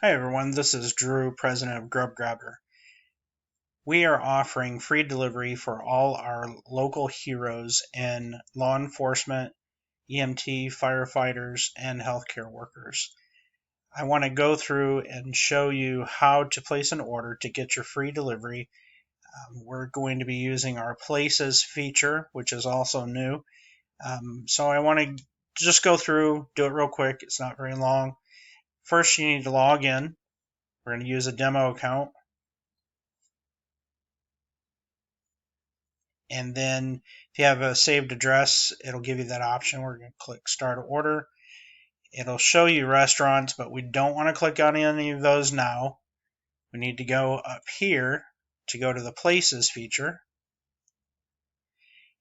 Hi everyone, this is Drew, president of Grub Grabber. We are offering free delivery for all our local heroes in law enforcement, EMT, firefighters, and healthcare workers. I want to go through and show you how to place an order to get your free delivery. We're going to be using our Places feature, which is also new. So I want to just go through, do it real quick. It's not very long. First, you need to log in. We're going to use a demo account. And then if you have a saved address, it'll give you that option. We're going to click Start Order. It'll show you restaurants, but we don't want to click on any of those now. We need to go up here to go to the Places feature.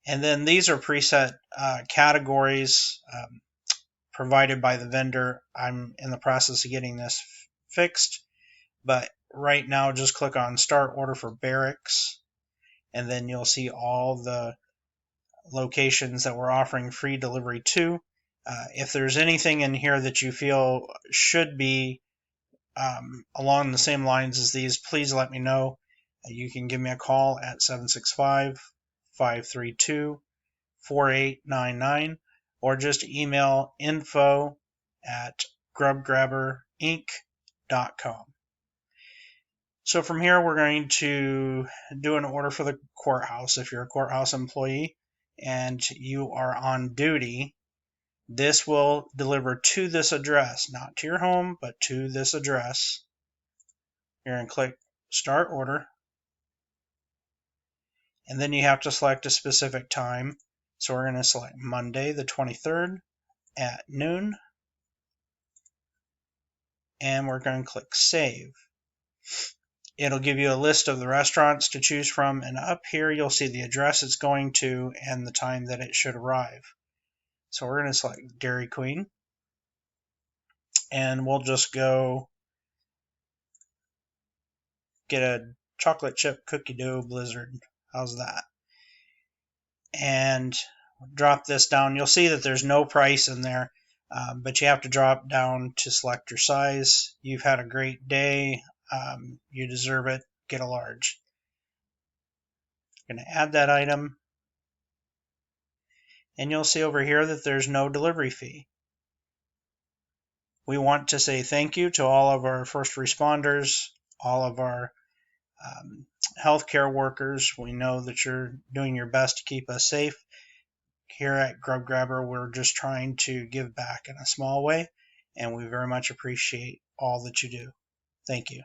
And then these are preset categories provided by the vendor. I'm in the process of getting this fixed, but right now just click on Start Order for Barracks, and then you'll see all the locations that we're offering free delivery to. If there's anything in here that you feel should be along the same lines as these, please let me know. You can give me a call at 765-532-4899 or just email info@grubgrabberinc.com. So from here, we're going to do an order for the courthouse. If you're a courthouse employee and you are on duty, this will deliver to this address, not to your home, but to this address. You're going to click Start Order, and then you have to select a specific time. So we're going to select Monday the 23rd at noon, and we're going to click Save. It'll give you a list of the restaurants to choose from, and up here you'll see the address it's going to and the time that it should arrive. So we're going to select Dairy Queen, and we'll just go get a chocolate chip cookie dough blizzard. How's that? And drop this down. You'll see that there's no price in there, but you have to drop down to select your size. You've had a great day. You deserve it. Get a large. I'm going to add that item, and you'll see over here that there's no delivery fee. We want to say thank you to all of our first responders, all of our healthcare workers. We know that you're doing your best to keep us safe. Here at Grub Grabber, we're just trying to give back in a small way, and we very much appreciate all that you do. Thank you.